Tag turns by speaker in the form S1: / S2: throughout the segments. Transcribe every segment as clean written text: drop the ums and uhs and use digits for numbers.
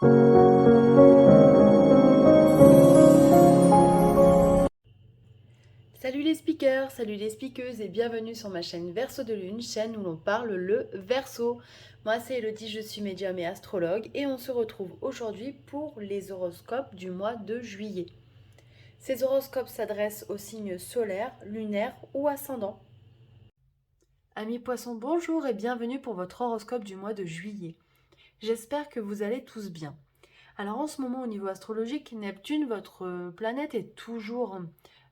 S1: Salut les speakeuses et bienvenue sur ma chaîne Verseau de Lune, chaîne où l'on parle le Verseau. Moi c'est Elodie, je suis médium et astrologue et on se retrouve aujourd'hui pour les horoscopes du mois de juillet. Ces horoscopes s'adressent aux signes solaires, lunaires ou ascendants. Amis poissons, bonjour et bienvenue pour votre horoscope du mois de juillet. J'espère que vous allez tous bien. Alors en ce moment au niveau astrologique, Neptune, votre planète, est toujours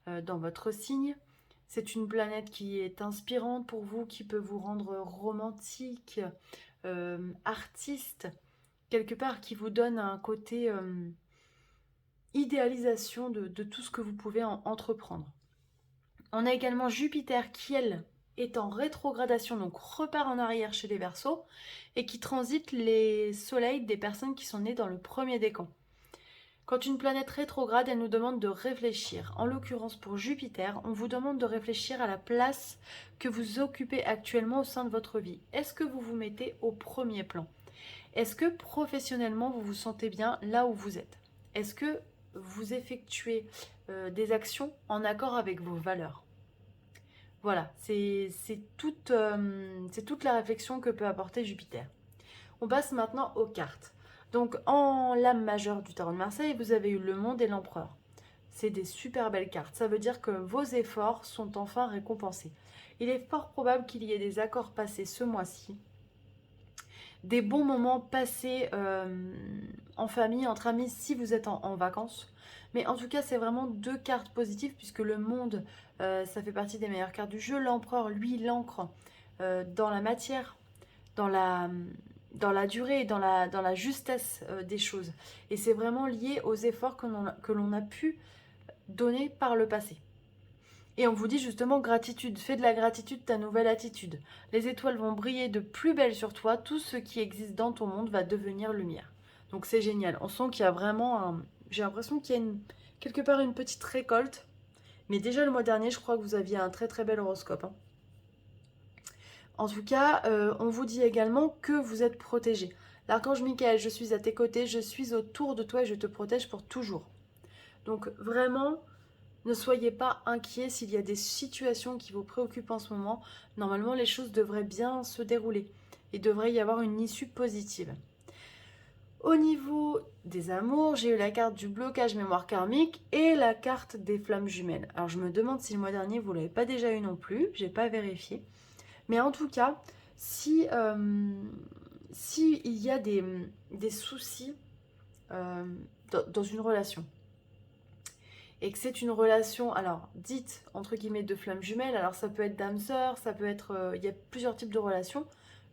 S1: dans votre signe. C'est une planète qui est inspirante pour vous, qui peut vous rendre romantique, artiste, quelque part qui vous donne un côté idéalisation de tout ce que vous pouvez entreprendre. On a également Jupiter qui, elle, est en rétrogradation, donc repart en arrière chez les Verseaux, et qui transite les soleils des personnes qui sont nées dans le premier décan. Quand une planète rétrograde, elle nous demande de réfléchir. En l'occurrence pour Jupiter, on vous demande de réfléchir à la place que vous occupez actuellement au sein de votre vie. Est-ce que vous vous mettez au premier plan? Est-ce que professionnellement vous vous sentez bien là où vous êtes? Est-ce que vous effectuez des actions en accord avec vos valeurs? Voilà, c'est toute la réflexion que peut apporter Jupiter. On passe maintenant aux cartes. Donc en lame majeure du tarot de Marseille, vous avez eu le monde et l'empereur. C'est des super belles cartes. Ça veut dire que vos efforts sont enfin récompensés. Il est fort probable qu'il y ait des accords passés ce mois-ci, des bons moments passés en famille, entre amis, si vous êtes en vacances. Mais en tout cas, c'est vraiment deux cartes positives puisque le monde, ça fait partie des meilleures cartes du jeu. L'empereur, lui, l'ancre dans la matière, dans la durée, dans la justesse des choses. Et c'est vraiment lié aux efforts que l'on a pu donner par le passé. Et on vous dit justement gratitude, fais de la gratitude ta nouvelle attitude. Les étoiles vont briller de plus belle sur toi, tout ce qui existe dans ton monde va devenir lumière. Donc c'est génial, on sent qu'il y a vraiment j'ai l'impression qu'il y a quelque part une petite récolte. Mais déjà le mois dernier, je crois que vous aviez un très très bel horoscope, hein. En tout cas, on vous dit également que vous êtes protégé. L'archange Michael, je suis à tes côtés, je suis autour de toi et je te protège pour toujours. Donc vraiment, ne soyez pas inquiets s'il y a des situations qui vous préoccupent en ce moment. Normalement, les choses devraient bien se dérouler. Il devrait y avoir une issue positive. Au niveau des amours, j'ai eu la carte du blocage mémoire karmique et la carte des flammes jumelles. Alors je me demande si le mois dernier vous ne l'avez pas déjà eu non plus, j'ai pas vérifié. Mais en tout cas, si il y a des soucis dans une relation, et que c'est une relation, alors dite entre guillemets de flamme jumelle, alors ça peut être d'âme sœur, ça peut être, il y a plusieurs types de relations,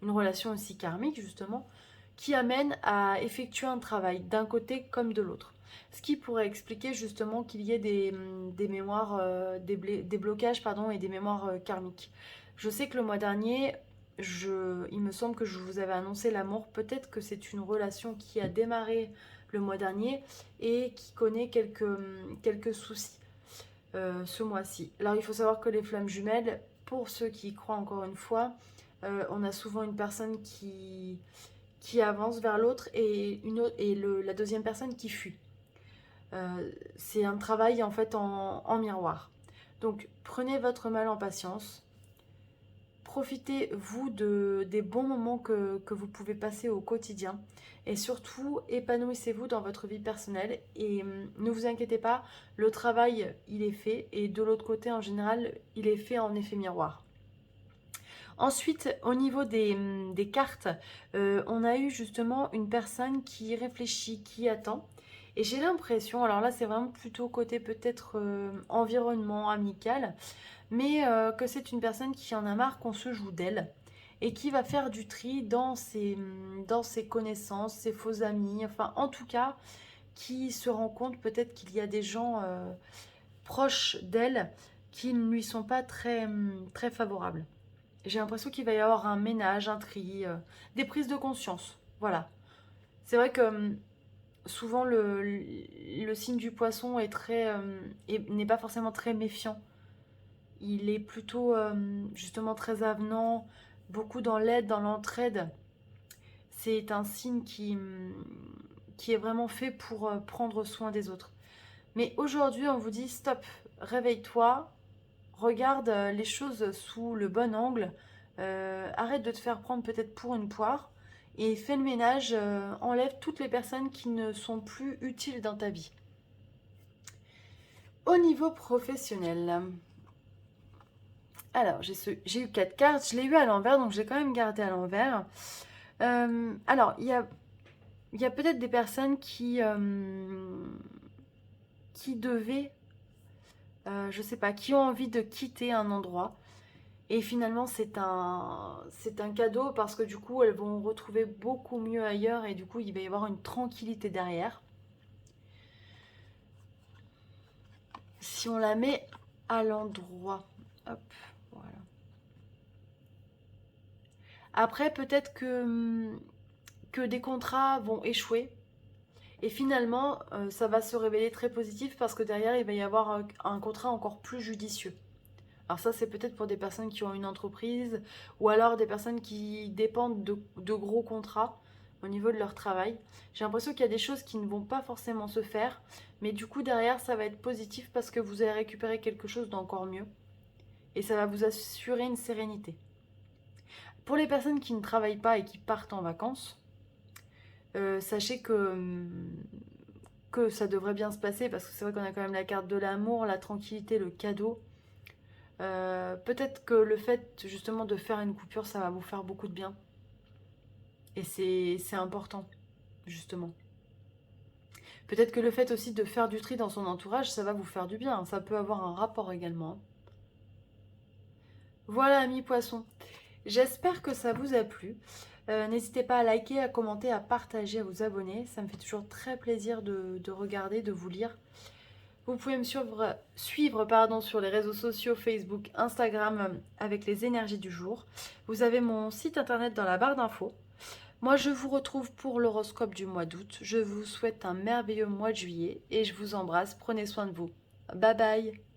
S1: une relation aussi karmique justement, qui amène à effectuer un travail d'un côté comme de l'autre. Ce qui pourrait expliquer justement qu'il y ait des mémoires, des blocages pardon, et des mémoires karmiques. Je sais que le mois dernier, il me semble que je vous avais annoncé l'amour. Peut-être que c'est une relation qui a démarré le mois dernier et qui connaît quelques soucis ce mois-ci. Alors il faut savoir que les flammes jumelles, pour ceux qui y croient encore une fois, on a souvent une personne qui avance vers l'autre et, la deuxième personne qui fuit. C'est un travail en fait en miroir. Donc prenez votre mal en patience. Profitez-vous des bons moments que vous pouvez passer au quotidien et surtout épanouissez-vous dans votre vie personnelle et ne vous inquiétez pas, le travail il est fait et de l'autre côté en général il est fait en effet miroir. Ensuite, au niveau des cartes, on a eu justement une personne qui réfléchit, qui attend. Et j'ai l'impression, alors là c'est vraiment plutôt côté peut-être environnement, amical, mais que c'est une personne qui en a marre qu'on se joue d'elle et qui va faire du tri dans ses connaissances, ses faux amis, enfin en tout cas qui se rend compte peut-être qu'il y a des gens proches d'elle qui ne lui sont pas très favorables. J'ai l'impression qu'il va y avoir un ménage, un tri, des prises de conscience. Voilà. C'est vrai que souvent le signe du poisson n'est pas forcément très méfiant. Il est plutôt justement très avenant, beaucoup dans l'aide, dans l'entraide. C'est un signe qui est vraiment fait pour prendre soin des autres. Mais aujourd'hui, on vous dit stop, réveille-toi, regarde les choses sous le bon angle, arrête de te faire prendre peut-être pour une poire et fais le ménage, enlève toutes les personnes qui ne sont plus utiles dans ta vie. Au niveau professionnel, alors j'ai eu 4 cartes, je l'ai eu à l'envers, donc j'ai quand même gardé à l'envers. Alors, il y a peut-être des personnes qui devaient, je sais pas, qui ont envie de quitter un endroit. Et finalement, c'est un cadeau parce que du coup, elles vont retrouver beaucoup mieux ailleurs et du coup, il va y avoir une tranquillité derrière. Si on la met à l'endroit, hop, voilà. Après, peut-être que des contrats vont échouer. Et finalement, ça va se révéler très positif parce que derrière, il va y avoir un contrat encore plus judicieux. Alors ça, c'est peut-être pour des personnes qui ont une entreprise ou alors des personnes qui dépendent de gros contrats au niveau de leur travail. J'ai l'impression qu'il y a des choses qui ne vont pas forcément se faire, mais du coup, derrière, ça va être positif parce que vous allez récupérer quelque chose d'encore mieux et ça va vous assurer une sérénité. Pour les personnes qui ne travaillent pas et qui partent en vacances, sachez que ça devrait bien se passer parce que c'est vrai qu'on a quand même la carte de l'amour, la tranquillité, le cadeau. Peut-être que le fait justement de faire une coupure, ça va vous faire beaucoup de bien. Et c'est important, justement. Peut-être que le fait aussi de faire du tri dans son entourage, ça va vous faire du bien. Ça peut avoir un rapport également. Voilà, amis poissons. J'espère que ça vous a plu. N'hésitez pas à liker, à commenter, à partager, à vous abonner. Ça me fait toujours très plaisir de regarder, de vous lire. Vous pouvez me suivre sur les réseaux sociaux Facebook, Instagram avec les énergies du jour. Vous avez mon site internet dans la barre d'infos. Moi, je vous retrouve pour l'horoscope du mois d'août. Je vous souhaite un merveilleux mois de juillet et je vous embrasse. Prenez soin de vous. Bye bye.